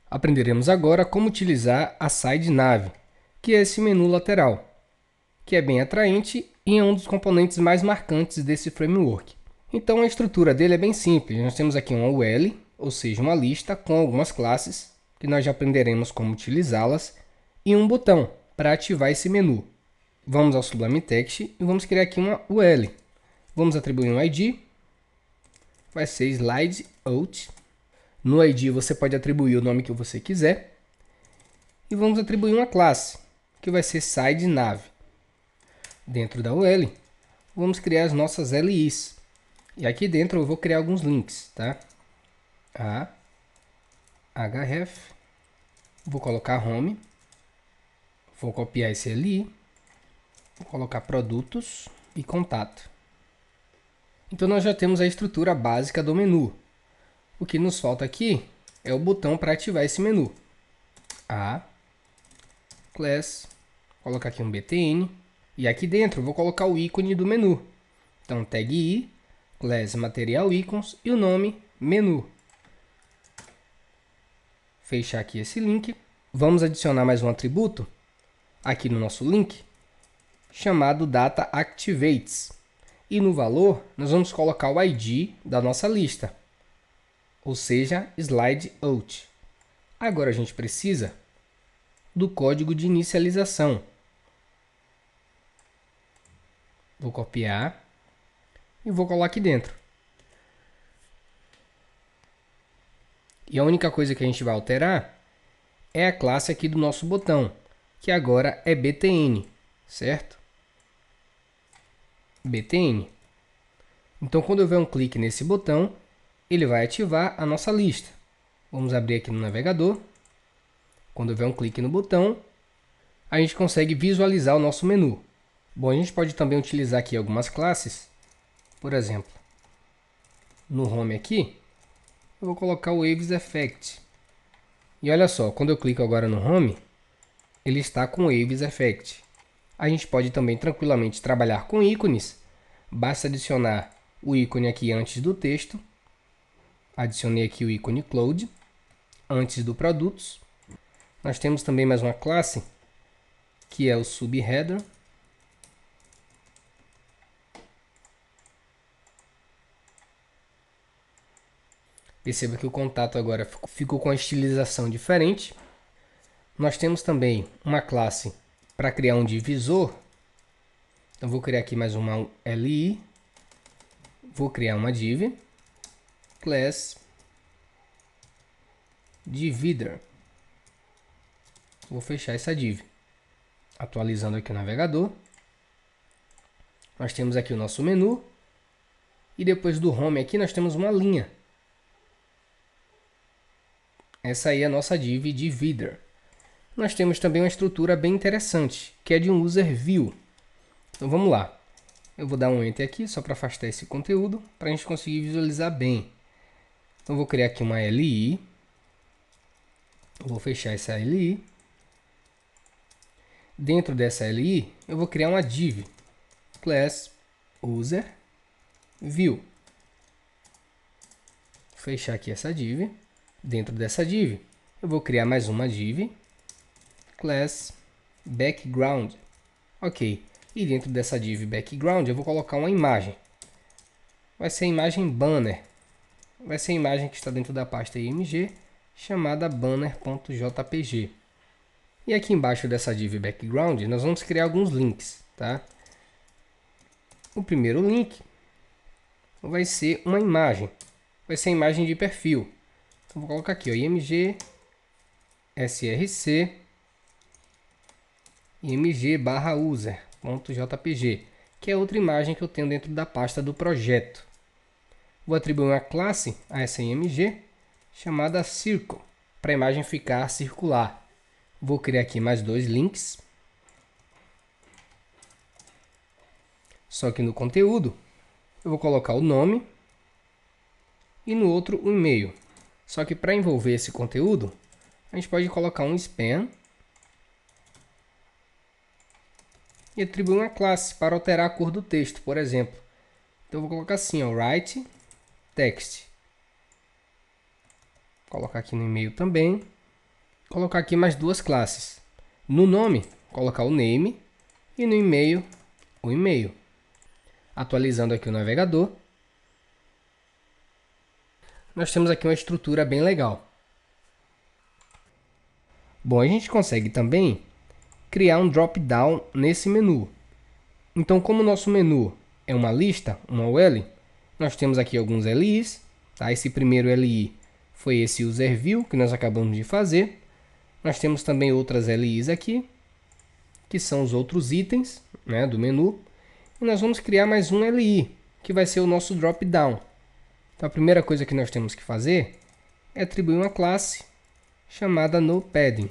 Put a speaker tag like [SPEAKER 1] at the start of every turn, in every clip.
[SPEAKER 1] Aprenderemos agora como utilizar a Side Nav, que é esse menu lateral, que é bem atraente e é um dos componentes mais marcantes desse framework. Então a estrutura dele é bem simples. Nós temos aqui uma UL, ou seja, uma lista com algumas classes, que nós já aprenderemos como utilizá-las, e um botão para ativar esse menu. Vamos ao Sublime Text e vamos criar aqui uma UL. Vamos atribuir um ID, vai ser Slide Out. No ID você pode atribuir o nome que você quiser. E vamos atribuir uma classe, que vai ser SideNav. Dentro da UL, vamos criar as nossas LIs. E aqui dentro eu vou criar alguns links, tá? href, vou colocar home, vou copiar esse LI, vou colocar produtos e contato. Então nós já temos a estrutura básica do menu. O que nos falta aqui é o botão para ativar esse menu. Class, colocar aqui um btn, e aqui dentro eu vou colocar o ícone do menu. Então tag i, class material icons e o nome menu. Fechar aqui esse link. Vamos adicionar mais um atributo aqui no nosso link, chamado dataActivates. E no valor, nós vamos colocar o ID da nossa lista, ou seja, slide out. Agora a gente precisa do código de inicialização. Vou copiar e vou colar aqui dentro. E a única coisa que a gente vai alterar é a classe aqui do nosso botão, que agora é btn, certo? btn. Então, quando eu ver um clique nesse botão, ele vai ativar a nossa lista. Vamos abrir aqui no navegador. Quando eu ver um clique no botão, a gente consegue visualizar o nosso menu. Bom, a gente pode também utilizar aqui algumas classes. Por exemplo, no Home aqui, eu vou colocar o Waves Effect. E olha só, quando eu clico agora no Home, ele está com o Waves Effect. A gente pode também tranquilamente trabalhar com ícones. Basta adicionar o ícone aqui antes do texto. Adicionei aqui o ícone Cloud antes do Produtos. Nós temos também mais uma classe, que é o subheader. Perceba que o contato agora ficou com a estilização diferente. Nós temos também uma classe para criar um divisor. Então, vou criar aqui mais uma LI. Vou criar uma div. Class Divider. Vou fechar essa div. Atualizando aqui o navegador. Nós temos aqui o nosso menu. E depois do Home aqui nós temos uma linha. Essa aí é a nossa div Divider. Nós temos também uma estrutura bem interessante, que é de um user view. Então vamos lá. Eu vou dar um Enter aqui, só para afastar esse conteúdo, para a gente conseguir visualizar bem. Então vou criar aqui uma LI. Vou fechar essa LI. Dentro dessa LI, eu vou criar uma div. Class User View. Fechar aqui essa div. Dentro dessa div, eu vou criar mais uma div. Class Background. Ok. E dentro dessa div Background, eu vou colocar uma imagem. Vai ser a imagem banner. Vai ser a imagem que está dentro da pasta img, chamada banner.jpg. E aqui embaixo dessa div Background, nós vamos criar alguns links, tá? O primeiro link vai ser uma imagem. Vai ser a imagem de perfil. Então, vou colocar aqui, ó, img src img/user.jpg, que é outra imagem que eu tenho dentro da pasta do projeto. Vou atribuir uma classe a essa img chamada Circle, para a imagem ficar circular. Vou criar aqui mais dois links. Só que no conteúdo, eu vou colocar o nome e no outro o e-mail. Só que para envolver esse conteúdo, a gente pode colocar um span e atribuir uma classe para alterar a cor do texto, por exemplo. Então eu vou colocar assim, ó, write text. Vou colocar aqui no e-mail também. colocar aqui mais duas classes. No nome, colocar o name e no e-mail, o e-mail. Atualizando aqui o navegador, nós temos aqui uma estrutura bem legal. Bom, a gente consegue também criar um drop-down nesse menu. Então, como o nosso menu é uma lista, uma UL, nós temos aqui alguns LIs. Tá? Esse primeiro LI foi esse user view que nós acabamos de fazer. Nós temos também outras LIs aqui, que são os outros itens, né, do menu. E nós vamos criar mais um LI, que vai ser o nosso drop-down. Então, a primeira coisa que nós temos que fazer é atribuir uma classe chamada noPadding.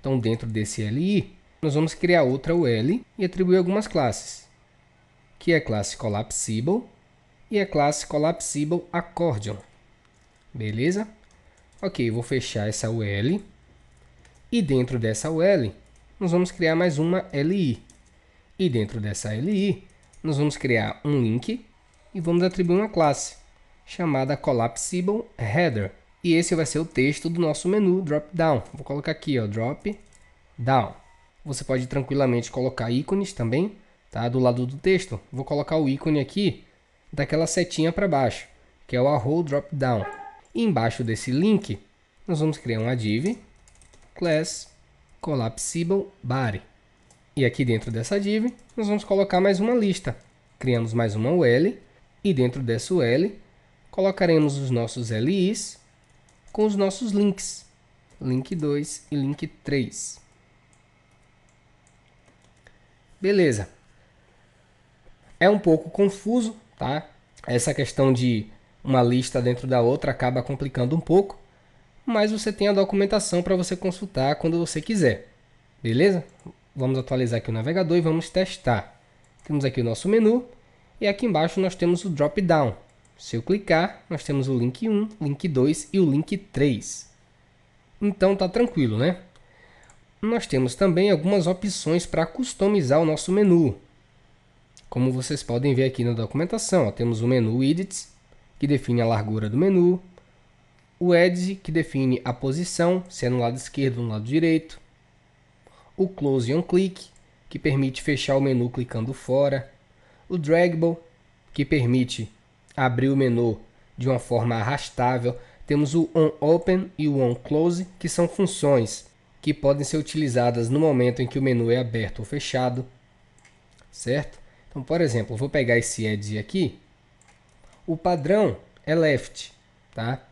[SPEAKER 1] Então, dentro desse LI, nós vamos criar outra UL e atribuir algumas classes, que é a classe Collapsible e a classe Collapsible Accordion. Beleza? Ok, vou fechar essa UL. E dentro dessa UL, nós vamos criar mais uma LI. E dentro dessa LI, nós vamos criar um link e vamos atribuir uma classe chamada Collapsible Header. E esse vai ser o texto do nosso menu drop-down. Vou colocar aqui, ó, drop-down. Você pode tranquilamente colocar ícones também, tá? Do lado do texto. Vou colocar o ícone aqui daquela setinha para baixo, que é o arrow drop-down. E embaixo desse link, nós vamos criar uma div class collapsible body. E aqui dentro dessa div, nós vamos colocar mais uma lista. Criamos mais uma UL e dentro dessa UL colocaremos os nossos LIs com os nossos links, link 2 e link 3. Beleza. É um pouco confuso, tá? Essa questão de uma lista dentro da outra acaba complicando um pouco, mas você tem a documentação para você consultar quando você quiser. Beleza? Vamos atualizar aqui o navegador e vamos testar. Temos aqui o nosso menu e aqui embaixo nós temos o drop-down. Se eu clicar, nós temos o link 1, link 2 e o link 3. Então tá tranquilo, né? Nós temos também algumas opções para customizar o nosso menu. Como vocês podem ver aqui na documentação, ó, temos o menu Widgets, que define a largura do menu. O Edge, que define a posição, se é no lado esquerdo ou no lado direito. O Close on Click, que permite fechar o menu clicando fora. O Draggable, que permite abrir o menu de uma forma arrastável. Temos o OnOpen e o OnClose, que são funções que podem ser utilizadas no momento em que o menu é aberto ou fechado. Certo? Então, por exemplo, eu vou pegar esse Edge aqui. O padrão é Left. Tá?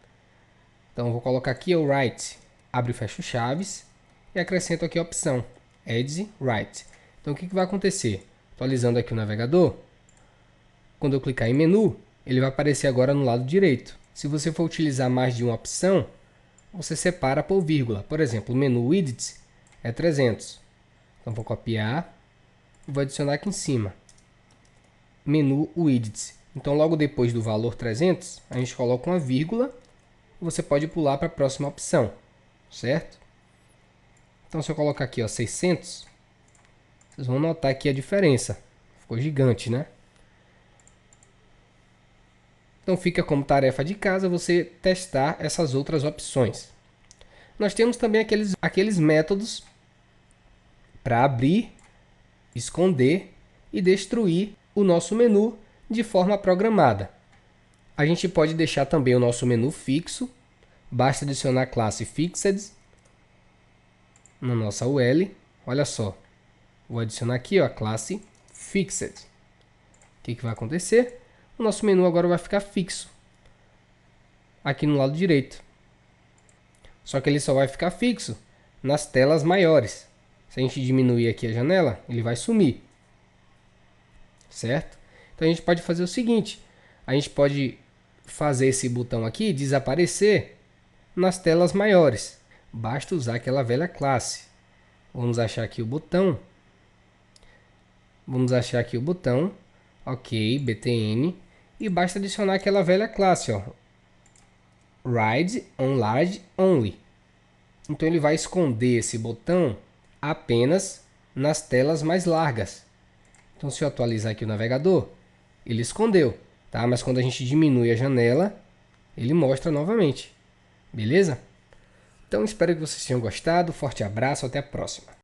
[SPEAKER 1] Então, eu vou colocar aqui o Right. Abre e fecha chaves. E acrescento aqui a opção Edge Right. Então, o que vai acontecer? Atualizando aqui o navegador. Quando eu clicar em menu, ele vai aparecer agora no lado direito. Se você for utilizar mais de uma opção, você separa por vírgula. Por exemplo, o menu Widgets é 300. Então, vou copiar e vou adicionar aqui em cima. Menu Widgets. Então, logo depois do valor 300, a gente coloca uma vírgula e você pode pular para a próxima opção. Certo? Então, se eu colocar aqui, ó, 600, vocês vão notar aqui a diferença. Ficou gigante, né? Então, fica como tarefa de casa você testar essas outras opções. Nós temos também aqueles métodos para abrir, esconder e destruir o nosso menu de forma programada. A gente pode deixar também o nosso menu fixo. Basta adicionar a classe Fixed na nossa UL. Olha só. Vou adicionar aqui, ó, a classe Fixed. O que vai acontecer? O nosso menu agora vai ficar fixo aqui no lado direito. Só que ele só vai ficar fixo nas telas maiores. Se a gente diminuir aqui a janela, ele vai sumir. Certo? Então a gente pode fazer o seguinte. A gente pode fazer esse botão aqui desaparecer nas telas maiores. Basta usar aquela velha classe. Vamos achar aqui o botão. Ok, btn. E basta adicionar aquela velha classe, ó, Ride on Large Only. Então ele vai esconder esse botão apenas nas telas mais largas. Então, se eu atualizar aqui o navegador, ele escondeu, tá? Mas quando a gente diminui a janela, ele mostra novamente. Beleza? Então espero que vocês tenham gostado. Forte abraço, até a próxima.